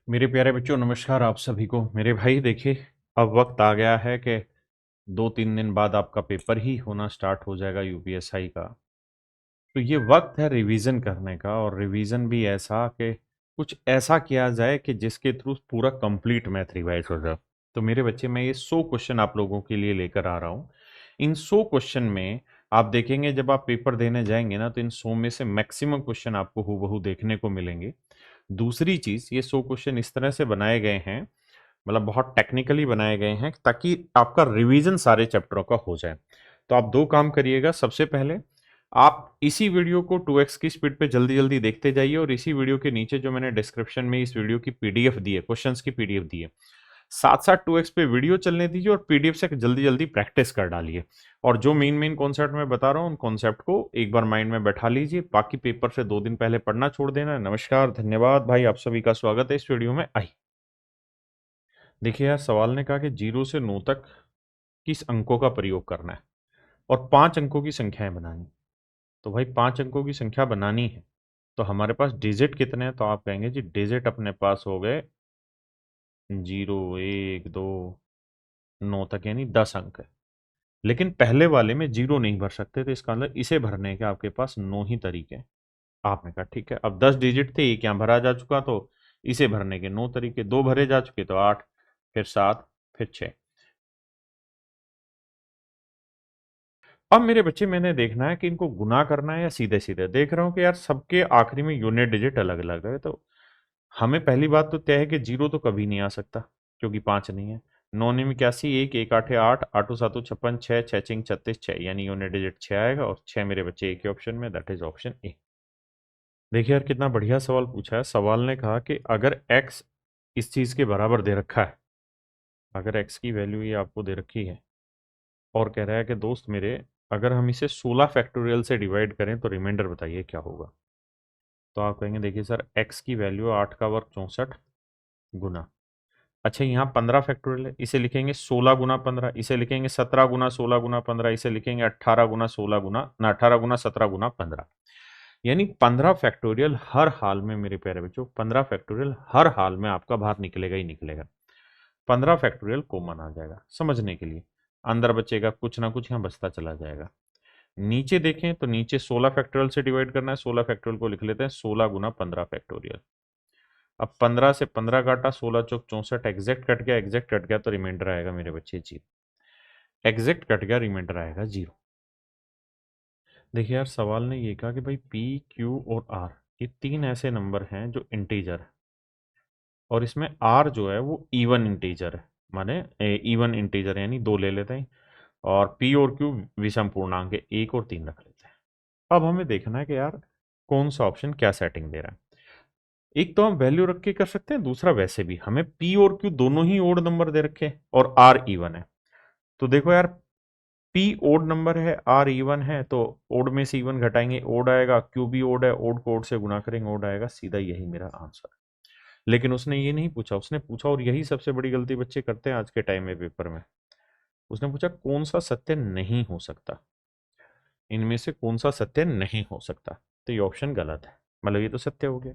मेरे प्यारे बच्चों, नमस्कार आप सभी को। मेरे भाई देखिए, अब वक्त आ गया है कि 2-3 दिन बाद आपका पेपर ही होना स्टार्ट हो जाएगा यूपीएसआई का। तो ये वक्त है रिवीजन करने का, और रिवीजन भी ऐसा कि कुछ ऐसा किया जाए कि जिसके थ्रू पूरा कंप्लीट मैथ रिवाइज हो जाए। तो मेरे बच्चे, मैं ये 100 क्वेश्चन आप लोगों के लिए लेकर आ रहा हूँ। इन 100 क्वेश्चन में आप देखेंगे, जब आप पेपर देने जाएंगे ना, तो इन 100 में से मैक्सिमम क्वेश्चन आपको हूबहू देखने को मिलेंगे। दूसरी चीज, ये 100 क्वेश्चन इस तरह से बनाए गए हैं, मतलब बहुत टेक्निकली बनाए गए हैं, ताकि आपका रिवीजन सारे चैप्टरों का हो जाए। तो आप दो काम करिएगा। सबसे पहले आप इसी वीडियो को 2x की स्पीड पे जल्दी जल्दी देखते जाइए, और इसी वीडियो के नीचे जो मैंने डिस्क्रिप्शन में इस वीडियो की पीडीएफ दी है, क्वेश्चंस की पीडीएफ दी है, साथ साथ 2x पे वीडियो चलने दीजिए और पीडीएफ से जल्दी जल्दी प्रैक्टिस कर डालिए। और जो मेन मेन कॉन्सेप्ट मैं बता रहा हूँ, उन कॉन्सेप्ट को एक बार माइंड में बैठा लीजिए। बाकी पेपर से 2 दिन पहले पढ़ना छोड़ देना। नमस्कार, धन्यवाद भाई, आप सभी का स्वागत है इस वीडियो में। आई देखिए यार, सवाल ने कहा कि 0 से 9 तक किस अंकों का प्रयोग करना है और 5 अंकों की संख्याएं बनानी। तो भाई 5 अंकों की संख्या बनानी है, तो हमारे पास डिजिट कितने हैं? तो आप कहेंगे जी डिजिट अपने पास हो गए 0, 1, 2, 9 तक, यानी 10 अंक है। लेकिन पहले वाले में 0 नहीं भर सकते, तो इसका मतलब इसे भरने के आपके पास 9 ही तरीके हैं। आपने कहा ठीक है, अब 10 डिजिट थे, एक यहाँ भरा जा चुका, तो इसे भरने के 9 तरीके। 2 भरे जा चुके तो 8, फिर 7, फिर 6। अब मेरे बच्चे, मैंने देखना है कि इनको गुना करना है या सीधे सीधे। देख रहा हूँ कि यार सबके आखिरी में यूनिट डिजिट अलग अलग है, तो हमें पहली बात तो तय है कि 0 तो कभी नहीं आ सकता, क्योंकि 5 नहीं है। 9 9 81, 1 1 8 8, 8 7 56, 6 6 6 36, 6, यानी यूनिट डिजिट 6 आएगा, और 6 मेरे बच्चे एक ही ऑप्शन में, दैट इज ऑप्शन ए। देखिए यार, कितना बढ़िया सवाल पूछा है। सवाल ने कहा कि अगर x इस चीज के बराबर दे रखा है, अगर x की वैल्यू ये आपको दे रखी है, और कह रहा है कि दोस्त मेरे, अगर हम इसे 16 फैक्टोरियल से डिवाइड करें तो रिमाइंडर बताइए क्या होगा। तो आप कहेंगे देखिए सर, x की वैल्यू 8 का वर्ग 64 गुना, अच्छा यहाँ 15 फैक्टोरियल है, इसे लिखेंगे 16 गुना 15, इसे लिखेंगे 17 गुना 16 गुना 15, इसे लिखेंगे 18 गुना 16 गुना ना 18 गुना 17 गुना 15। यानी 15 फैक्टोरियल हर हाल में मेरे प्यारे बच्चों, 15 फैक्टोरियल हर हाल में आपका बाहर निकलेगा ही निकलेगा। 15 फैक्टोरियल कॉमन आ जाएगा समझने के लिए, अंदर बचेगा कुछ ना कुछ, यहाँ बचता चला जाएगा। नीचे देखें तो नीचे 16 फैक्टोरियल से डिवाइड करना है, 16 फैक्टोरियल को लिख लेते हैं 16 गुना 15 फैक्टोरियल। अब 15 से 15 काटा, 16 चौक 64, एग्जैक्ट कट गया, एग्जैक्ट कट गया तो रिमाइंडर आएगा मेरे बच्चे 0। एग्जैक्ट कट गया, रिमाइंडर आएगा 0। देखिए यार, सवाल ने ये कहा कि भाई पी, क्यू और आर, ये 3 ऐसे नंबर हैं जो इंटीजर है, और इसमें आर जो है वो इवन इंटीजर है, माने इवन इंटीजर है, यानी 2 ले लेते हैं। और पी और क्यू विषम पूर्णांक है, 1 और 3 रख लेते हैं। अब हमें देखना है कि यार कौन सा ऑप्शन क्या सेटिंग दे रहा है। एक तो हम वैल्यू रख के कर सकते हैं, दूसरा वैसे भी हमें पी और क्यू दोनों ही ओड नंबर दे रखे हैं और आर इवन है। तो देखो यार, पी ओड नंबर है, आर इवन है, तो ओड में से इवन घटाएंगे ओड आएगा, क्यू भी ओड है, ओड को ओड से गुना करेंगे ओड आएगा, सीधा यही मेरा आंसर है। लेकिन उसने ये नहीं पूछा, उसने पूछा, और यही सबसे बड़ी गलती बच्चे करते हैं आज के टाइम में पेपर में, उसने पूछा कौन सा सत्य नहीं हो सकता, इनमें से कौन सा सत्य नहीं हो सकता। तो ये ऑप्शन गलत है, मतलब ये तो सत्य हो गया।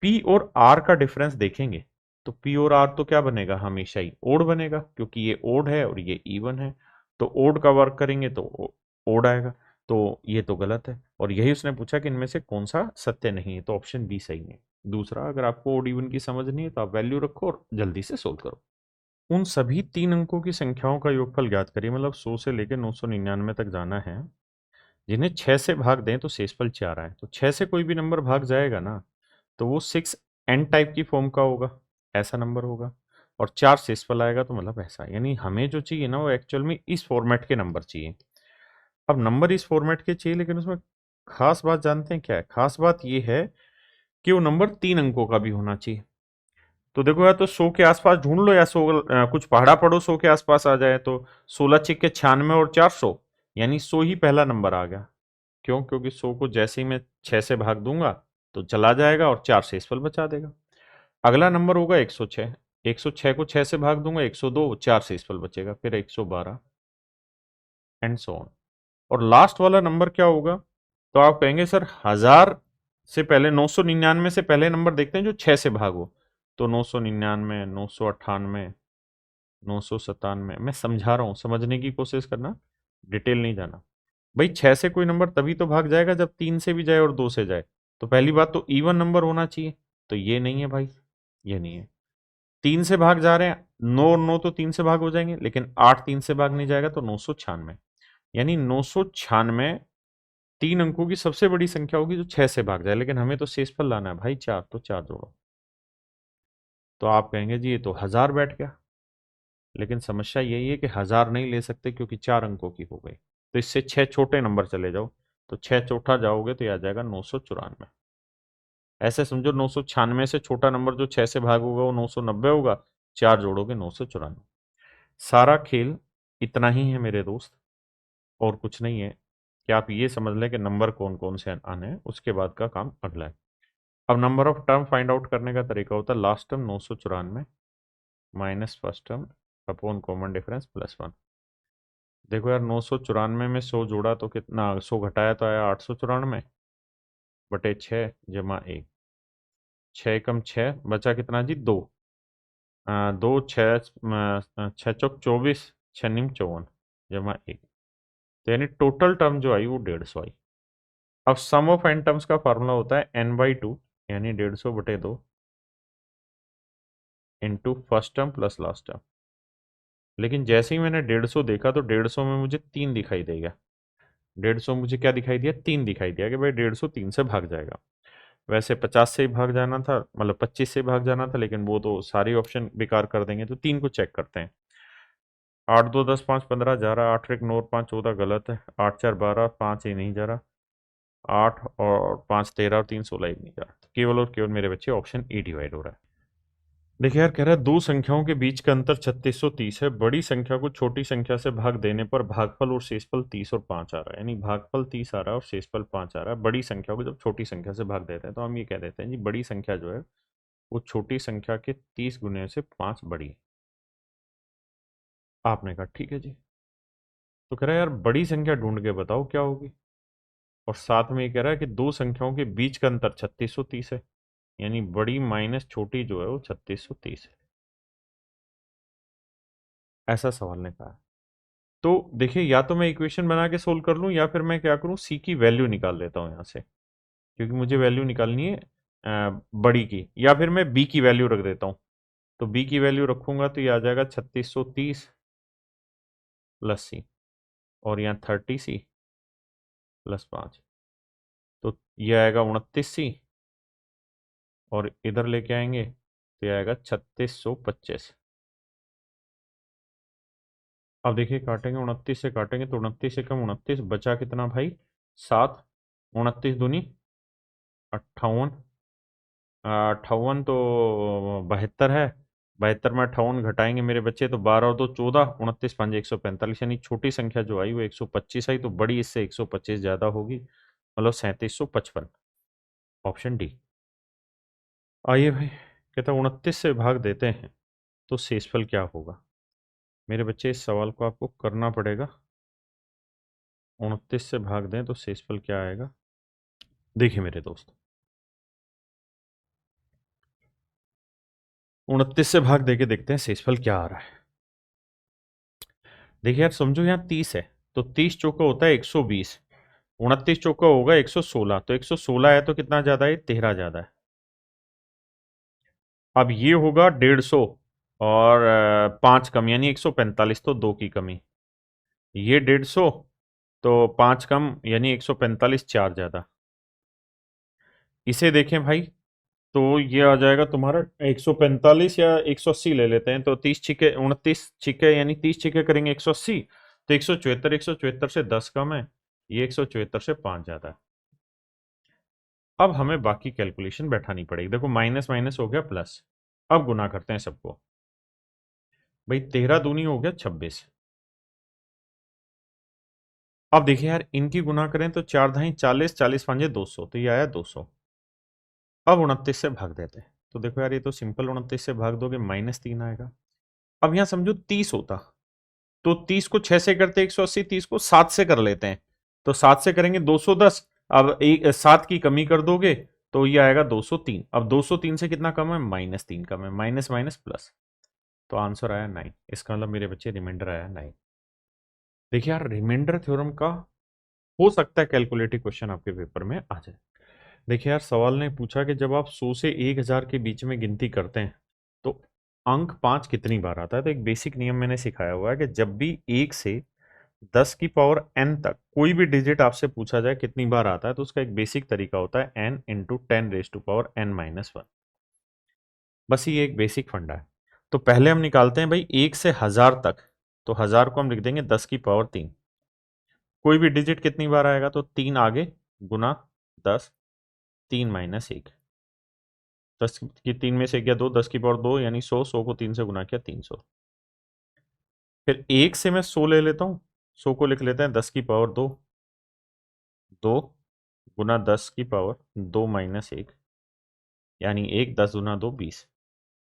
पी और आर का डिफरेंस देखेंगे तो पी और आर तो क्या बनेगा, हमेशा ही ओड बनेगा, क्योंकि ये ओड है और ये इवन है। तो ओड का वर्क करेंगे तो ओड आएगा, तो ये तो गलत है। और यही उसने पूछा कि इनमें से कौन सा सत्य नहीं है, तो ऑप्शन बी सही है। दूसरा, अगर आपको ओड इवन की समझ नहीं है तो आप वैल्यू रखो और जल्दी से सोल्व करो। उन सभी 3 अंकों की संख्याओं का योगफल ज्ञात करिए, मतलब 100 से लेकर 999 तक जाना है, जिन्हें 6 से भाग दें तो शेषफल 4 आए। तो 6 से कोई भी नंबर भाग जाएगा ना, तो वो 6 एन टाइप की फॉर्म का होगा, ऐसा नंबर होगा। और 4 शेषफल आएगा तो मतलब ऐसा, यानी हमें जो चाहिए ना, वो एक्चुअल में इस फॉर्मेट के नंबर चाहिए। अब नंबर इस फॉर्मेट के चाहिए, लेकिन उसमें खास बात जानते हैं क्या है? खास बात ये है कि वो नंबर 3 अंकों का भी होना चाहिए। तो देखो, या तो 100 के आसपास ढूंढ लो, या 100 कुछ पहाड़ा पढ़ो 100 के आसपास आ जाए, तो 16 छिक्के 96 और 400, यानी 100 ही पहला नंबर आ गया। क्यों? क्योंकि 100 को जैसे ही मैं 6 से भाग दूंगा तो चला जाएगा और 4 शेषफल बचा देगा। अगला नंबर होगा 106, 106 को 6 से भाग दूंगा, 102, 4 शेषफल बचेगा, फिर 112 एंड सो ऑन। और लास्ट वाला नंबर क्या होगा? तो आप कहेंगे सर 1000 से पहले, 999 से पहले नंबर देखते हैं जो 6 से भागो। तो 999, 998, 997। मैं समझा रहा हूँ, समझने की कोशिश करना, डिटेल नहीं जाना। भाई 6 से कोई नंबर तभी तो भाग जाएगा जब 3 से भी जाए और 2 से जाए। तो पहली बात तो इवन नंबर होना चाहिए, तो ये नहीं है भाई, ये नहीं है। 3 से भाग जा रहे हैं, 9 और 9 तो 3 से भाग हो जाएंगे, लेकिन 8 3 से भाग नहीं जाएगा, तो 996। यानी 996 3 अंकों की सबसे बड़ी संख्या होगी जो 6 से भाग जाए, लेकिन हमें तो शेषफल लाना है भाई 4, तो 4 जोड़ो। तो आप कहेंगे जी ये तो 1000 बैठ गया, लेकिन समस्या यही है कि 1000 नहीं ले सकते क्योंकि 4 अंकों की हो गई। तो इससे 6 छोटे नंबर चले जाओ, तो 6 चौथा जाओगे तो यह आ जाएगा 994। ऐसे समझो 996 से छोटा नंबर जो 6 से भाग होगा वो 990 होगा, 4 जोड़ोगे 994। सारा खेल इतना ही है मेरे दोस्त, और कुछ नहीं है। कि आप ये समझ लें कि नंबर कौन कौन से आने हैं, उसके बाद का काम अगला है। अब number of term find out करने का तरीका होता है last term 994 minus first term upon common difference +1। देखो यार 994 में 100 जोड़ा तो कितना, 100 घटाया तो आया 894 बटे 6 जमा 1, 6 कम 6 बचा कितना जी, 2। 2 6 6 चौक 24, 6 निम 54 जमा 1। तो यानी टोटल टर्म जो आई वो 150 आई। अब सम ऑफ एन टर्म्स का फार्मूला होता है n/2, यानी 150 बटे 2 into first term plus last term. लेकिन जैसे ही मैंने 150 देखा तो 150 में मुझे 3 दिखाई देगा। 150 मुझे क्या दिखाई दिया, 3 दिखाई दिया कि भाई 150 3 से भाग जाएगा। वैसे 50 से ही भाग जाना था, मतलब 25 से भाग जाना था, लेकिन वो तो सारी ऑप्शन बेकार कर देंगे, तो 3 को चेक करते हैं। 8 2 10 5 15 जा रहा, 8 1 9 और 5 14 गलत है, 8 4 12, 5 ही नहीं जा रहा, 8 और 5 13 और 3 16 ही नहीं जा रहा। तो केवल और केवल मेरे बच्चे ऑप्शन ए डिवाइड हो रहा है। देखिए यार, कह रहा है दो संख्याओं के बीच का अंतर 3630 है, बड़ी संख्या को छोटी संख्या से भाग देने पर भागफल और शेषफल 30 और 5 आ रहा है। यानी भागफल 30 आ रहा है और शेषफल 5 आ रहा है। बड़ी संख्या को जब छोटी संख्या से भाग देते हैं तो हम ये कह देते हैं जी बड़ी संख्या जो है वो छोटी संख्या के 30 गुने से 5 बड़ी है। आपने कहा ठीक है जी। तो कह रहा है यार बड़ी संख्या ढूंढ के बताओ क्या होगी, और साथ में ये कह रहा है कि दो संख्याओं के बीच का अंतर 3630 है, यानी बड़ी माइनस छोटी जो है वो 3630 है। ऐसा सवाल ने कहा है। तो देखिए, या तो मैं इक्वेशन बना के सोल्व कर लूँ, या फिर मैं क्या करूँ, सी की वैल्यू निकाल लेता हूँ यहाँ से, क्योंकि मुझे वैल्यू निकालनी है बड़ी की, या फिर मैं बी की वैल्यू रख देता हूँ। तो बी की वैल्यू रखूंगा तो ये आ जाएगा 3630 प्लस सी, और यहाँ 30 सी प्लस 5, तो ये आएगा 29 सी, और इधर लेके आएंगे तो ये आएगा 3625। अब देखिए काटेंगे, 29 से काटेंगे तो 29 से कम 29 बचा कितना भाई, 7। 29 दूनी 58, 58 तो 72 है, 72 में 58 घटाएंगे मेरे बच्चे तो 12 और 2 14, 29 5 145, यानी छोटी संख्या जो आई वो 125 आई, तो बड़ी इससे 125 ज़्यादा होगी, मतलब 3755। Option D. आइए भाई, कहता 29 से भाग देते हैं तो शेषफल क्या होगा। मेरे बच्चे इस सवाल को आपको करना पड़ेगा। 29 से भाग दें तो शेषफल क्या आएगा। देखिए मेरे दोस्त, 29 से भाग देके देखते हैं शेषफल क्या आ रहा है। देखिए यार समझो, यहाँ 30 है, तो 30 चौका होता है 120, 29 चौका होगा 116, तो 116 है तो कितना ज्यादा है, 13 ज्यादा है। अब ये होगा 150 और 5 कम, यानी 145, तो 2 की कमी। ये 150 तो 5 कम, यानी 145, 4 ज्यादा। इसे देखें भाई, तो ये आ जाएगा तुम्हारा 145 या 180 ले लेते हैं, तो 30 छिके 29 छिके, यानी 30 छिके करेंगे 180, तो 174, 174 से 10 कम है, ये 174 से 5 ज्यादा है। अब हमें बाकी कैलकुलेशन बैठानी पड़ेगी। देखो माइनस माइनस हो गया प्लस, अब गुना करते हैं सबको। भाई 13 दूनी हो गया 26। अब देखिए यार, इनकी गुना करें तो 4 धाई 40, 40 पांजे 200, तो ये आया 200। अब 29 से भाग देते हैं, तो देखो यार ये तो सिंपल, 29 से भाग दोगे -3 आएगा। अब यहां समझो 30 होता, तो 30 को 6 से करते 180, 30 को 7 से कर लेते हैं, तो 7 से करेंगे 210। अब एक 7 की कमी कर दोगे तो ये आएगा 203। अब 203 से कितना कम है? -3 कम है, माइनस माइनस प्लस, तो आंसर आया 9। इसका मतलब मेरे बच्चे रिमाइंडर आया 9। देखिए यार, रिमाइंडर थ्योरम का हो सकता है कैलकुलेटिव क्वेश्चन आपके पेपर में आ जाए। देखिए यार, सवाल ने पूछा कि जब आप 100 से 1000 के बीच में गिनती करते हैं तो अंक 5 कितनी बार आता है। तो एक बेसिक नियम मैंने सिखाया हुआ है कि जब भी 1 से 10 की पावर n तक कोई भी डिजिट आपसे पूछा जाए कितनी बार आता है, तो उसका एक बेसिक तरीका होता है n इंटू 10⁻n−1। बस ये एक बेसिक फंडा है। तो पहले हम निकालते हैं भाई 1 से 1000 तक, तो 1000 को हम लिख देंगे 10 की पावर 3। कोई भी डिजिट कितनी बार आएगा, तो 3 आगे गुना 10, 3 - 1। 10 की 3 में से गया 2, 10 की पावर 2 यानी 100, 100 को 3 से गुना किया 300। फिर 1 से मैं 100 ले लेता हूँ, 100 को लिख लेते हैं 10 की पावर 2, 2 गुना 10 की पावर 2 - 1 यानी 1, 10 गुना 2 20।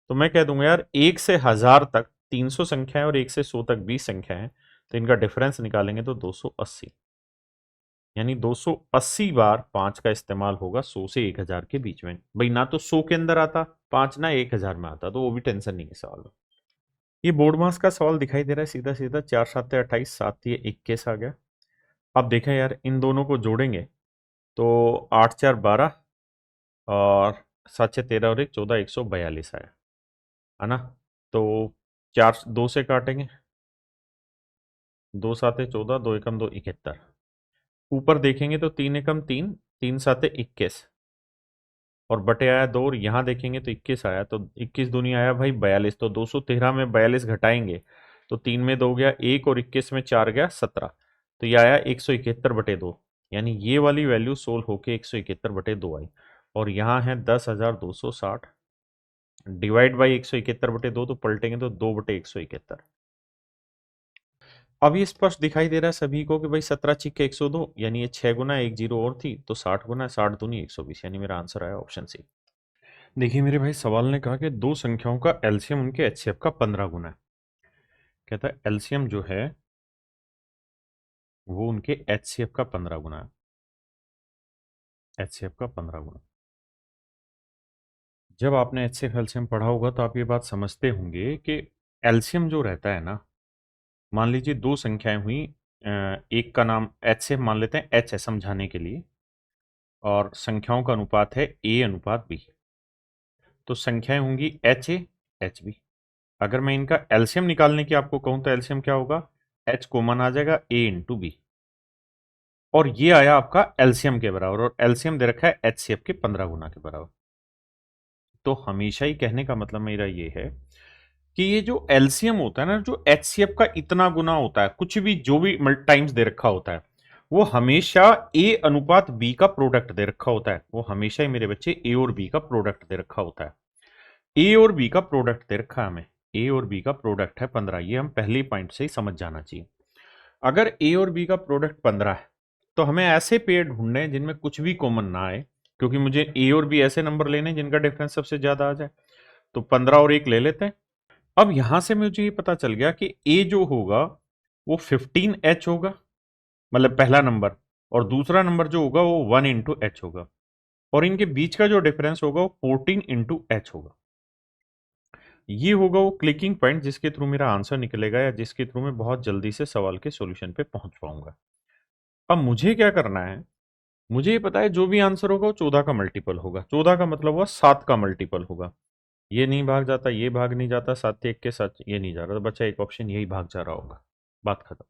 तो मैं कह दूंगा यार 1 से 1000 तक 300 संख्याएं और 1 से 100 तक 20 संख्याएं, तो इनका डिफरेंस निकालेंगे तो 280, यानी 280 बार 5 का इस्तेमाल होगा 100 से 1000 के बीच में। भाई ना तो 100 के अंदर आता 5, ना 1000 में आता, तो वो भी टेंशन नहीं है सवाल में। ये बोर्ड मास का सवाल दिखाई दे रहा है सीधा सीधा। 4 7 28, 7 21 आ गया। अब देखें यार, इन दोनों को जोड़ेंगे तो 8 4 12 और 7 6 13 और 1 14, 142 आया, है ना। तो 4 2 से काटेंगे, 2 7 14, 2 एकम 2 71। ऊपर देखेंगे तो 3 एकम 3, 3 7 21 और बटे आया 2, और यहाँ देखेंगे तो 21 आया, तो 21 दूनी आया भाई 42। तो 213 में 42 घटाएंगे तो 3 में 2 गया 1 और 21 में 4 गया 17। तो ये आया 171/2, यानी ये वाली वैल्यू सोल्व होके 171/2 आई। और यहाँ है 10,260 डिवाइड बाई 171/2, तो पलटेंगे तो 2/171। अब ये स्पष्ट दिखाई दे रहा है सभी को कि भाई 17 छिक्के 102, यानी ये 6 गुना 1 जीरो और थी, तो 60 गुना 60 दूनी 120, यानी मेरा आंसर आया ऑप्शन सी। देखिए मेरे भाई, सवाल ने कहा कि दो संख्याओं का एलसीएम उनके एचसीएफ का 15 गुना है। कहता है एलसीएम जो है वो उनके एचसीएफ का 15 गुना है। एचसीएफ का 15 गुना। जब आपने एचसीएफ एलसीएम पढ़ा होगा तो आप ये बात समझते होंगे कि एलसीएम जो रहता है ना, मान लीजिए दो संख्याएं हुई, एक का नाम एच से मान लेते हैं, एच है समझाने के लिए, और संख्याओं का अनुपात है ए अनुपात बी। तो संख्याएं होंगी एच ए एच बी। अगर मैं इनका एलसीएम निकालने की आपको कहूं तो एलसीएम क्या होगा, एच कॉमन आ जाएगा ए इंटू बी, और ये आया आपका एलसीएम के बराबर, और एलसीएम दे रखा है एचसीएफ के 15 गुना के बराबर। तो हमेशा ही कहने का मतलब मेरा ये है कि ये जो एलसीएम होता है ना, जो एचसीएफ का इतना गुना होता है, कुछ भी जो भी टाइम्स दे रखा होता है, वो हमेशा ए अनुपात बी का प्रोडक्ट दे रखा होता है। वो हमेशा ही मेरे बच्चे ए और बी का प्रोडक्ट दे रखा होता है। ए और बी का प्रोडक्ट दे रखा है हमें, ए और बी का प्रोडक्ट है 15। ये हम पहले पॉइंट से ही समझ जाना चाहिए। अगर ए और बी का प्रोडक्ट 15 है तो हमें ऐसे पेयर ढूंढने हैं जिनमें कुछ भी कॉमन ना आए, क्योंकि मुझे ए और बी ऐसे नंबर लेने हैं जिनका डिफरेंस सबसे ज्यादा आ जाए। तो 15 और 1 ले लेते हैं। अब यहां से मुझे ये पता चल गया कि ए जो होगा वो 15H होगा, मतलब पहला नंबर, और दूसरा नंबर जो होगा वो 1 × H होगा, और इनके बीच का जो डिफरेंस होगा वो 14 × H होगा। ये होगा वो क्लिकिंग पॉइंट जिसके थ्रू मेरा आंसर निकलेगा, या जिसके थ्रू मैं बहुत जल्दी से सवाल के सॉल्यूशन पे पहुंच पाऊंगा। अब मुझे क्या करना है, मुझे ये पता है जो भी आंसर होगा वो 14 का मल्टीपल होगा। 14 का मतलब हुआ 7 का मल्टीपल होगा। ये नहीं भाग जाता, ये भाग नहीं जाता, 7 1 के साथ ये नहीं जा रहा, तो बच्चा एक ऑप्शन यही भाग जा रहा होगा। बात खत्म।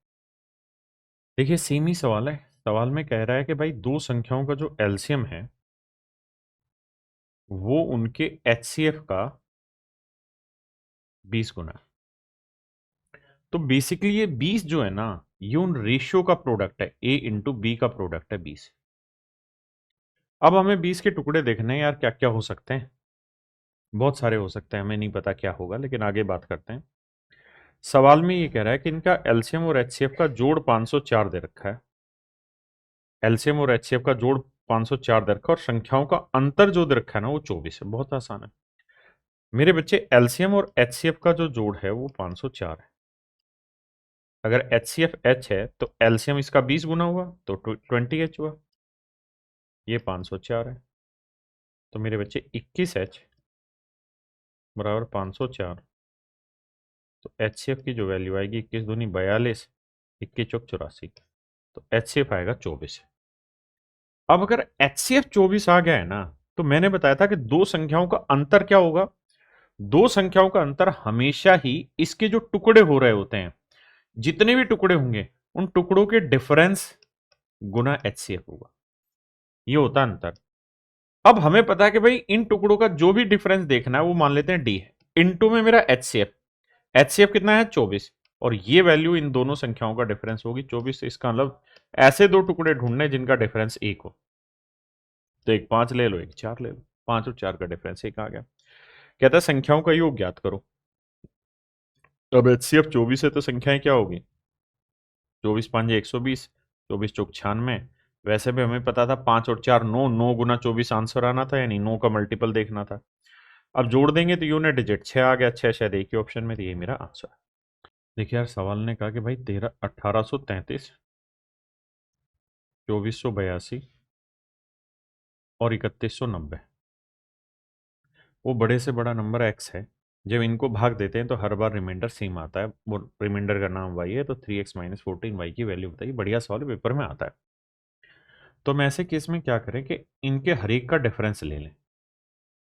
देखिए सेम ही सवाल है। सवाल में कह रहा है कि भाई दो संख्याओं का जो एलसीएम है वो उनके एचसीएफ का 20 गुना है। तो बेसिकली ये 20 जो है ना, ये उन रेशियो का प्रोडक्ट है, ए इंटू बी का प्रोडक्ट है 20। अब हमें 20 के टुकड़े देखने हैं यार, क्या क्या हो सकते हैं। बहुत सारे हो सकते हैं, हमें नहीं पता क्या होगा, लेकिन आगे बात करते हैं। सवाल में ये कह रहा है कि इनका एलसीएम और एचसीएफ का जोड़ 504 दे रखा है। एलसीएम और एचसीएफ का जोड़ 504 दे रखा है, और संख्याओं का अंतर जो दे रखा है ना वो 24 है। बहुत आसान है मेरे बच्चे। एलसीएम और एचसीएफ का जो जोड़ है वो 504 है। अगर एचसीएफ एच है तो एलसीएम इसका 20 गुना हुआ तो 20H हुआ। ये 504 है। तो मेरे बच्चे 21H बराबर 504, तो HCF की जो वैल्यू आएगी 21 दूनी 42, 21 चौक 84, तो HCF आएगा 24। अब अगर HCF 24 आ गया है ना, तो मैंने बताया था कि दो संख्याओं का अंतर क्या होगा, दो संख्याओं का अंतर हमेशा ही इसके जो टुकड़े हो रहे होते हैं, जितने भी टुकड़े होंगे उन टुकड़ों के डिफरेंस गुना HCF होगा, ये होता अंतर। अब हमें पता है कि भाई इन टुकड़ों का जो भी डिफरेंस देखना है वो मान लेते हैं D है, इनटू में मेरा HCF कितना है 24, और ये वैल्यू इन दोनों संख्याओं का डिफरेंस होगी 24। इसका मतलब ऐसे दो टुकड़े ढूंढने जिनका डिफरेंस 1 हो, तो एक 5 ले लो, एक 4 ले लो, 5 और 4 का डिफरेंस 1 आ गया। कहता है संख्याओं का योग ज्ञात करो। अब HCF 24 है तो संख्याएं क्या होगी, 24 5 120, 24 चौक 96। वैसे भी हमें पता था 5 और 4 9, 9 गुना 24 आंसर आना था, यानी 9 का मल्टीपल देखना था। अब जोड़ देंगे तो यूनिट डिजिट 6 आ गया, 6 शायद एक ही ऑप्शन में, तो ये मेरा आंसर है। देखिए यार, सवाल ने कहा कि भाई 1833, 2482 और 3190, वो बड़े से बड़ा नंबर x है। जब इनको भाग देते हैं तो हर बार रिमाइंडर सेम आता है, वो रिमाइंडर का नाम y है, तो 3x - 14 y की वैल्यू बताइए। बढ़िया सवाल पेपर में आता है। तो मैं ऐसे केस में क्या करें कि इनके हर एक का डिफरेंस ले लें,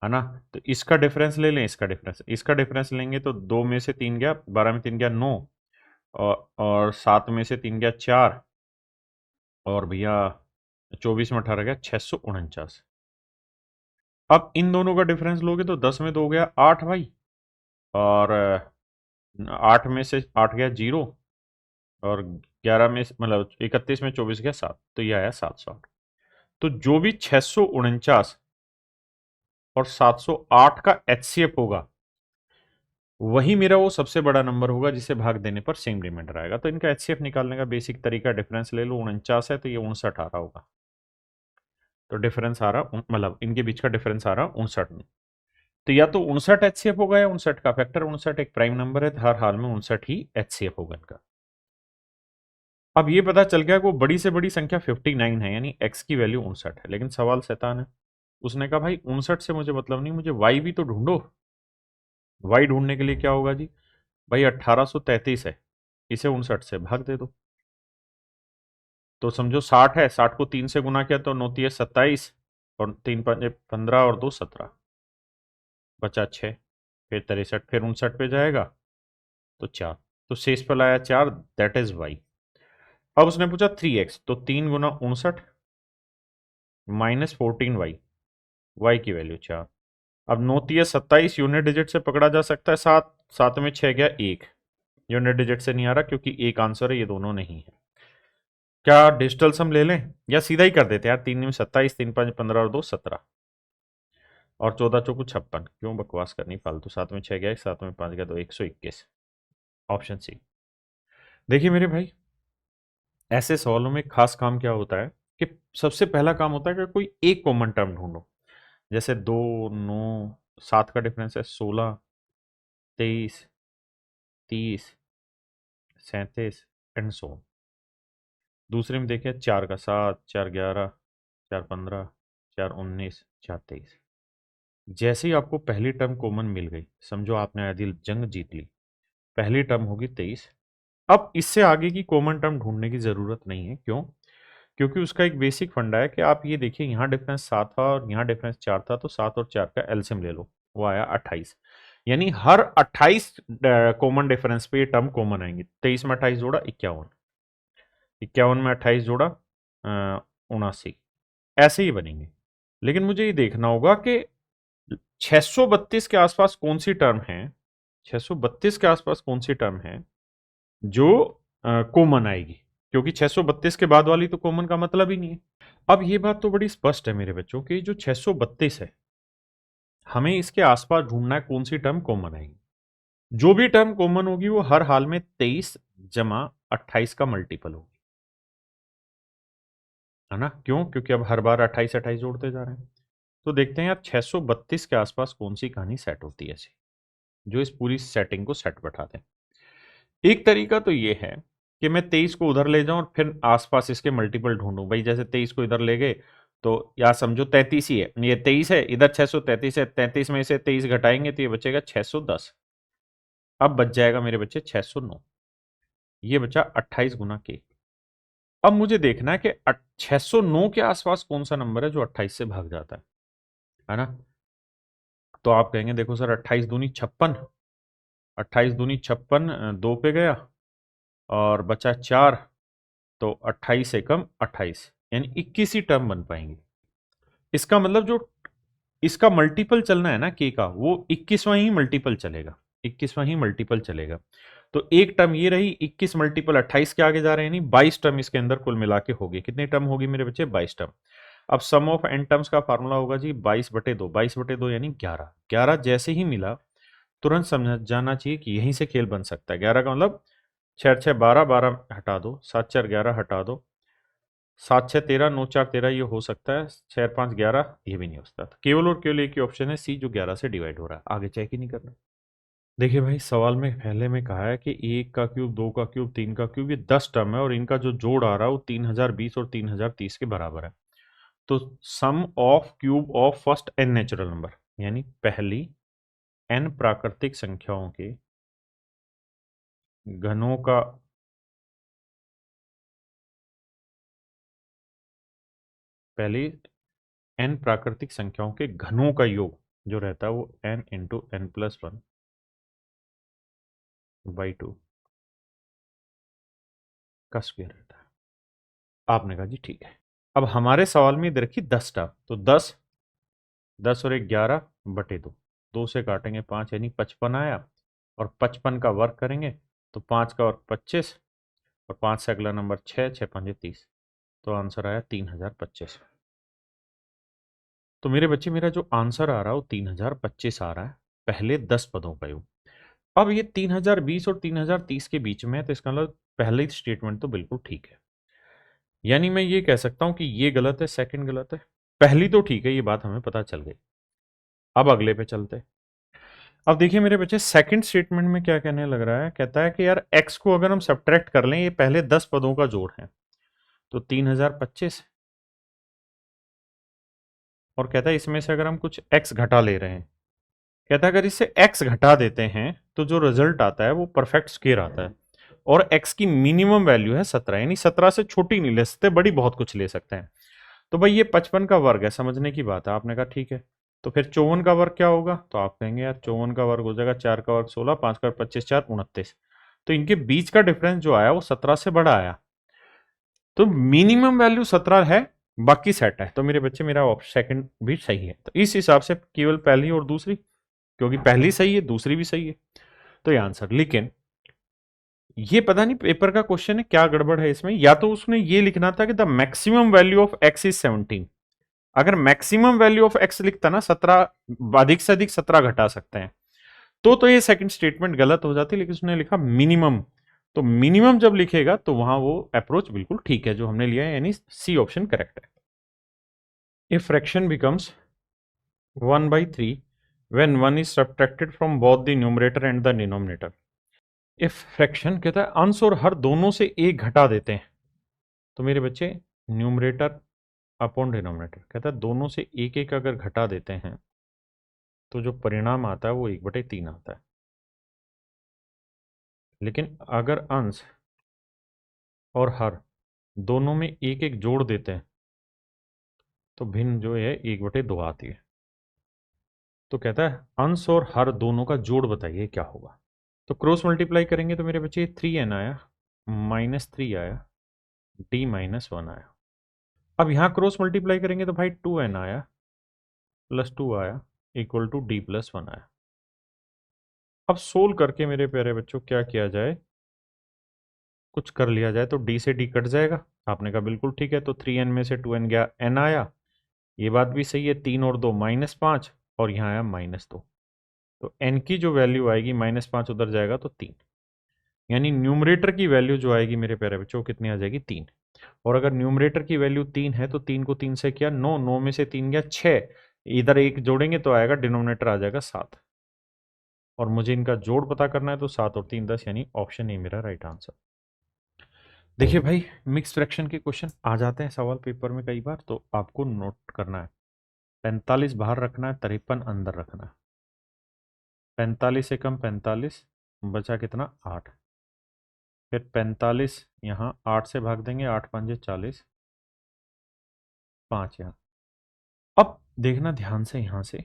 है ना। तो इसका डिफरेंस ले लें, इसका डिफरेंस लेंगे तो 2 में से 3 गया, 12 में 3 गया 9, और 7 में से 3 गया 4, और भैया 24 में 18 गया 649। अब इन दोनों का डिफरेंस लोगे तो 10 में 2 गया 8 भाई, और 8 में से 8 गया 0, और 11 में मतलब 31 में 24 गया 7, तो ये आया 708। तो जो भी 649 और 708 का HCF होगा, वही मेरा वो सबसे बड़ा नंबर होगा जिसे भाग देने पर सेम रिमाइंडर आएगा। तो इनका HCF निकालने का बेसिक तरीका, डिफरेंस ले लो, 49 है तो ये 59 आ रहा होगा, तो डिफरेंस आ रहा, मतलब इनके बीच का डिफरेंस आ रहा 59 में। तो या तो 59 HCF होगा या 59 का फैक्टर 59 एक प्राइम नंबर है, तो हर हाल में 59 ही HCF होगा इनका। अब ये पता चल गया कि वो बड़ी से बड़ी संख्या 59 है, यानी x की वैल्यू 59 है। लेकिन सवाल शैतान है, उसने कहा भाई 59 से मुझे मतलब नहीं, मुझे y भी तो ढूंढो। y ढूंढने के लिए क्या होगा जी, भाई 1833 है, इसे 59 से भाग दे दो, तो समझो 60 है, 60 को 3 से गुना किया तो 9 है 27, और 3 5 15 और 2 17, बचा 6, फिर 63, फिर 59 पे जाएगा तो 4, तो शेष पर लाया 4, दैट इज y। अब उसने पूछा 3x, तो 3 गुना 59 माइनस 14y, y की वैल्यू 4। अब 9 27 यूनिट डिजिट से पकड़ा जा सकता है, 7 7 में 6 गया 1, यूनिट डिजिट से नहीं आ रहा क्योंकि एक आंसर है, ये दोनों नहीं है। क्या डिजिटल सम ले लें या सीधा ही कर देते हैं यार, 3 में 27, 3 5 15 और 2 17, और 14 चौको 56, क्यों बकवास करनी फालतू। 7 में 6 गया 1, 7 में 5 गया तो 121, ऑप्शन सी। देखिए मेरे भाई, ऐसे सवालों में खास काम क्या होता है कि सबसे पहला काम होता है कि कोई एक कॉमन टर्म ढूंढो। जैसे 2 9 7 का डिफरेंस है 16, 23, 30, 37 एंड सो। दूसरे में देखें 4 का 7, 4 11, 4 15, 4 19, 4 23। जैसे ही आपको पहली टर्म कॉमन मिल गई, समझो आपने आदिल जंग जीत ली, पहली टर्म होगी 23। अब इससे आगे की कॉमन टर्म ढूंढने की जरूरत नहीं है, क्यों, क्योंकि उसका एक बेसिक फंडा है कि आप ये देखिए, यहाँ डिफरेंस 7 था और यहाँ डिफरेंस 4 था, तो 7 और 4 का एलसीएम ले लो, वो आया 28। यानी हर 28 कॉमन डिफरेंस पे ये टर्म कॉमन आएंगे। 23 में 28 जोड़ा 51, 51 में 28 जोड़ा 79, ऐसे ही बनेंगे। लेकिन मुझे ये देखना होगा कि 632 के आसपास कौन सी टर्म है, 632 के आसपास कौन सी टर्म है जो कॉमन आएगी, क्योंकि 632 के बाद वाली तो कॉमन का मतलब ही नहीं है। अब ये बात तो बड़ी स्पष्ट है मेरे बच्चों कि जो 632 है, हमें इसके आसपास ढूंढना है कौन सी टर्म कॉमन आएगी। जो भी टर्म कॉमन होगी वो हर हाल में 23 जमा 28 का मल्टीपल होगी, है ना। क्यों, क्योंकि अब हर बार 28 28 जोड़ते जा रहे हैं। तो देखते हैं यार 632 के आसपास कौन सी कहानी सेट होती है ऐसी, जो इस पूरी सेटिंग को सेट बैठा दे। एक तरीका तो ये है कि मैं 23 को उधर ले जाऊं और फिर आसपास इसके मल्टीपल ढूंढूं। भाई जैसे 23 को इधर ले गए तो या समझो 33 ही है, ये 23 है, इधर 633 है, 33 में से 23 घटाएंगे तो ये बचेगा 610। अब बच जाएगा मेरे बच्चे 609। ये बचा 28 गुना के। अब मुझे देखना है कि 609 के आसपास कौन सा नंबर है जो 28 से भाग जाता है ना। तो आप कहेंगे देखो सर 28 दूनी 56, 28 दूनी 56, 2 पे गया और बचा 4, तो 28 एकम 28, यानी 21 ही टर्म बन पाएंगे। इसका मतलब जो इसका मल्टीपल चलना है ना के का, वो 21वां ही मल्टीपल चलेगा, 21वां ही मल्टीपल चलेगा। तो एक टर्म ये रही, 21 मल्टीपल 28 के आगे जा रहे हैं, नहीं 22 टर्म इसके अंदर कुल मिला के होगी। कितनी टर्म होगी मेरे बच्चे? 22 टर्म। अब सम ऑफ एन टर्म्स का फार्मूला होगा जी 22/2, 22/2 यानी 11। 11 जैसे ही मिला तुरंत समझ जाना चाहिए कि यहीं से खेल बन सकता है। 11 का मतलब 6 6 12, 12 हटा दो, 7 4 11 हटा दो, 7 6 13, 9 4 13, ये हो सकता है, 6 5 11 ये भी नहीं हो सकता। केवल और केवल एक ही ऑप्शन है सी, जो 11 से डिवाइड हो रहा है। आगे चेक ही नहीं करना। देखिए भाई, सवाल में पहले में कहा है कि 1 का क्यूब, 2 का क्यूब, 3 का क्यूब, ये 10 टर्म है और इनका जो जोड़ आ रहा है वो 3020 और 3030 के बराबर है। तो sum of cube of first n natural number, यानी पहली एन प्राकृतिक संख्याओं के घनों का पहली एन प्राकृतिक संख्याओं के घनों का योग जो रहता है वो n इंटू एन प्लस 1/2 का स्क्वायर रहता है। आपने कहा जी ठीक है। अब हमारे सवाल में इधर रखी 10 टर्म, तो 10, 10 और 1 11/2, 2 से काटेंगे 5 यानी 55 आया, और 55 का वर्ग करेंगे तो 5 का वर्ग 25, और 5 से अगला नंबर 6, 6 5 30, तो आंसर आया 3025। तो मेरे बच्चे मेरा जो आंसर आ रहा है वो 3025 आ रहा है, पहले 10 पदों का योग। अब ये 3020 और 3030 के बीच में है, तो इसका मतलब पहले स्टेटमेंट तो बिल्कुल ठीक है, यानी मैं ये कह सकता हूं कि ये गलत है, सेकंड गलत है, पहली तो ठीक है, ये बात हमें पता चल गई। अब अगले पे चलते। अब देखिए मेरे बच्चे, सेकंड स्टेटमेंट में क्या कहने लग रहा है, कहता है कि यार x को अगर हम सब्ट्रैक्ट कर लें, ये पहले 10 पदों का जोड़ है, तो 3025, और कहता है इसमें से अगर हम कुछ x घटा ले रहे हैं, कहता है अगर इससे x घटा देते हैं तो जो रिजल्ट आता है वो परफेक्ट स्क्वायर आता है, और x की मिनिमम वैल्यू है 17, यानी 17 से छोटी नहीं ले सकते, बड़ी बहुत कुछ ले सकते हैं। तो भाई ये 55 का वर्ग है, समझने की बात है। आपने कहा ठीक है, तो फिर 54 का वर्ग क्या होगा? तो आप कहेंगे यार 54 का वर्ग हो जाएगा 4 का वर्ग 16, 5 का वर्ग 25, 4 29। तो इनके बीच का डिफरेंस जो आया वो 17 से बड़ा आया, तो मिनिमम वैल्यू 17 है, बाकी सेट है। तो मेरे बच्चे मेरा सेकंड भी सही है। तो इस हिसाब से केवल पहली और दूसरी, क्योंकि पहली सही है दूसरी भी सही है, तो ये आंसर। लेकिन ये पता नहीं पेपर का क्वेश्चन है क्या गड़बड़ है इसमें, या तो उसने ये लिखना था कि the maximum value of x is 17। अगर मैक्सिमम वैल्यू ऑफ एक्स लिखता ना 17, अधिक से अधिक 17 घटा सकते हैं, तो ये सेकंड स्टेटमेंट गलत हो जाती, लेकिन उसने लिखा मिनिमम। तो मिनिमम जब लिखेगा तो वहां वो अप्रोच बिल्कुल ठीक है जो हमने लिया है, यानी सी ऑप्शन करेक्ट है। If fraction becomes 1/3 when 1 is subtracted from both the numerator and the denominator। If fraction कहता है अंश और हर दोनों से एक घटा देते हैं, तो मेरे बच्चे न्यूमरेटर अपॉन डिनोमिनेटर, कहता है दोनों से एक एक अगर घटा देते हैं तो जो परिणाम आता है वो 1/3 आता है। लेकिन अगर अंश और हर दोनों में एक एक जोड़ देते हैं तो भिन्न जो है 1/2 आती है। तो कहता है अंश और हर दोनों का जोड़ बताइए क्या होगा। तो क्रॉस मल्टीप्लाई करेंगे तो मेरे बच्चे 3n आया, -3 आया, d-1 आया। अब यहाँ क्रॉस मल्टीप्लाई करेंगे तो भाई 2n आया, +2 आया, इक्वल टू d+1 आया। अब सोल्व करके मेरे प्यारे बच्चों क्या किया जाए, कुछ कर लिया जाए, तो d से d कट जाएगा। आपने कहा बिल्कुल ठीक है, तो 3n में से 2n गया, n आया, ये बात भी सही है, 3 और 2 -5, और यहाँ आया -2, तो n की जो वैल्यू आएगी -5 उधर जाएगा तो 3, यानी न्यूमरेटर की वैल्यू जो आएगी मेरे प्यारे बच्चों कितनी आ जाएगी 3। और अगर न्यूमरेटर की वैल्यू 3 है तो 3 को 3 से किया 9, 9 में से 3 गया 6, इधर एक जोड़ेंगे तो आएगा डिनोमिनेटर आ जाएगा 7, और मुझे इनका जोड़ पता करना है, तो 7 और 3 10, यानी ऑप्शन ए मेरा राइट आंसर। देखिए भाई, मिक्स फ्रैक्शन के क्वेश्चन आ जाते हैं सवाल पेपर में कई बार, तो आपको नोट करना है। 45 बाहर रखना है, 53 अंदर रखना है। 45 से कम 45, बचा कितना 8। फिर 45 यहाँ 8 से भाग देंगे, 8 पंजे 40, 5 यहाँ। अब देखना ध्यान से, यहाँ से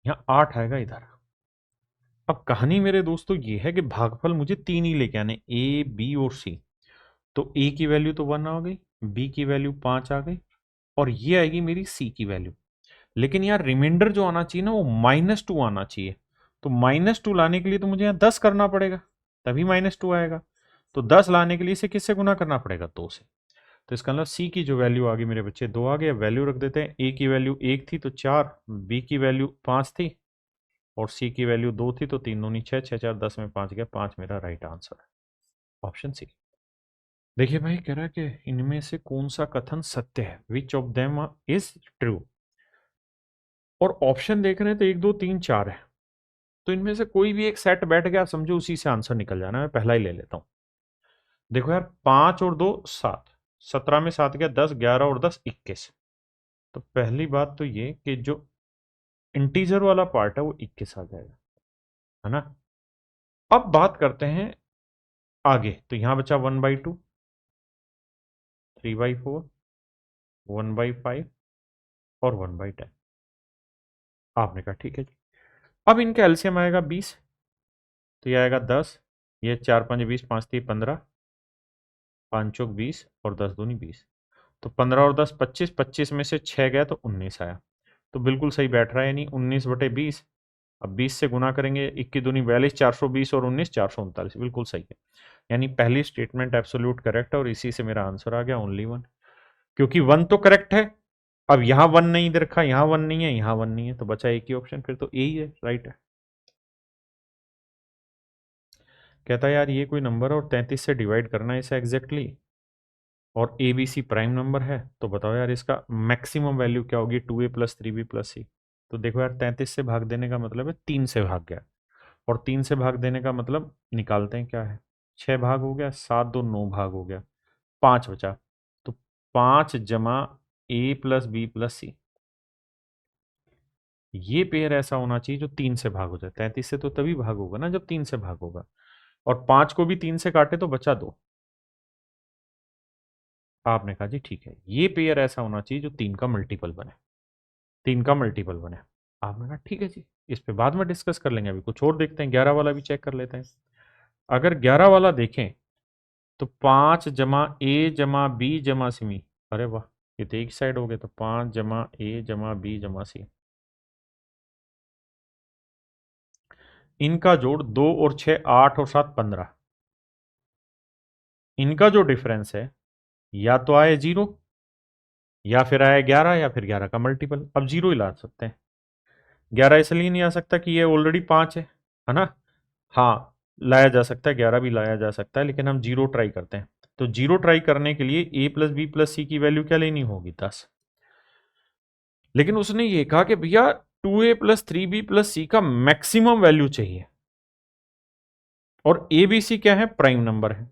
यहाँ 8 आएगा इधर। अब कहानी मेरे दोस्तों ये है कि भागफल मुझे 3 ही लेके आने, ए बी और सी। तो ए की वैल्यू तो 1 आ गई, बी की वैल्यू 5 आ गई, और ये आएगी मेरी सी की वैल्यू। लेकिन यार रिमाइंडर जो आना चाहिए ना, वो -2 आना चाहिए। तो -2 लाने के लिए तो मुझे यहाँ 10 करना पड़ेगा, तभी -2 आएगा। तो 10 लाने के लिए इसे किससे गुना करना पड़ेगा, 2 से। तो इसका मतलब सी की जो वैल्यू आ गई मेरे बच्चे 2 आ गया। वैल्यू रख देते हैं, ए की वैल्यू 1 थी तो 4, बी की वैल्यू 5 थी, और सी की वैल्यू 2 थी तो 3 दूनी 6, 6 4 10 में 5 गया, 5 मेरा राइट आंसर है, ऑप्शन सी। देखिए भाई, कह रहा है कि इनमें से कौन सा कथन सत्य है, which of them is true. और ऑप्शन देख रहे हैं तो 1 2 3 4 है, तो इनमें से कोई भी एक सेट बैठ गया, समझो उसी से आंसर निकल जाना है। मैं पहला ही ले लेता हूं। देखो यार, 5 और 2 7, 17 में 7 गया 10, 11 और 10 21। तो पहली बात तो ये कि जो इंटीजर वाला पार्ट है वो 21 आ जाएगा, है ना। अब बात करते हैं आगे, तो यहां बचा 1/2, 3/4, 1/5 और 1/10। आपने कहा ठीक है जी। अब इनका एलसीएम आएगा 20, तो ये आएगा 10, ये 4 5 20, 5 3 15, 5 चौक 20 और 10 दूनी 20। तो 15 और 10 25, 25 में से 6 गया तो 19 आया। तो बिल्कुल सही बैठ रहा है, यानी 19/20। अब 20 से गुना करेंगे, 21 दूनी 42, 420 और 19 439, बिल्कुल सही है। यानी पहली स्टेटमेंट एब्सोल्यूट करेक्ट है, और इसी से मेरा आंसर आ गया ओनली 1। क्योंकि 1 तो करेक्ट है, अब यहां 1 नहीं दे रखा, यहां 1 नहीं है, यहां 1 नहीं है, तो बचा एक ही ऑप्शन, फिर तो ए ही है, राइट है। कहता है यार ये कोई नंबर है और 33 से डिवाइड करना है इसे एग्जैक्टली, और A B C prime number है, तो बताओ यार इसका मैक्सिमम वैल्यू क्या होगी, 2a + 3b + c। तो देखो यार, 33 से भाग देने का मतलब है 3 से भाग गया, और 3 से भाग देने का मतलब निकालते हैं क्या है, 6 भाग हो गया, 7 2 9 भाग हो गया, 5 बचा। तो 5 जमा a + b + c, ये पेयर ऐसा होना चाहिए जो 3 से भाग हो जाए। 33 से तो तभी भाग होगा ना जब 3 से भाग होगा, और 5 को भी 3 से काटे तो बचा 2। आपने कहा जी ठीक है, ये पेयर ऐसा होना चाहिए जो 3 का मल्टीपल बने, 3 का मल्टीपल बने। आपने कहा ठीक है जी, इस पे बाद में डिस्कस कर लेंगे, अभी कुछ और देखते हैं, 11 वाला भी चेक कर लेते हैं। अगर 11 वाला देखें तो 5 जमा ए जमा बी जमा सी, अरे वाह, ये तो एक साइड हो गया, तो 5 जमा ए जमा बी जमा सी, इनका जोड़ 2 और 6 8 और 7 15, इनका जो डिफरेंस है या तो आए 0, या फिर आए 11, या फिर 11 का मल्टीपल। अब 0 ही ला सकते हैं, 11 इसलिए नहीं आ सकता कि ये ऑलरेडी 5 है ना। हाँ, लाया जा सकता है, 11 भी लाया जा सकता है, लेकिन हम 0 ट्राई करते हैं। तो 0 ट्राई करने के लिए a + b + c की वैल्यू क्या लेनी होगी, 10। लेकिन उसने ये कहा कि भैया 2a + 3b + c का मैक्सिमम वैल्यू चाहिए, और a b c क्या है, प्राइम नंबर है।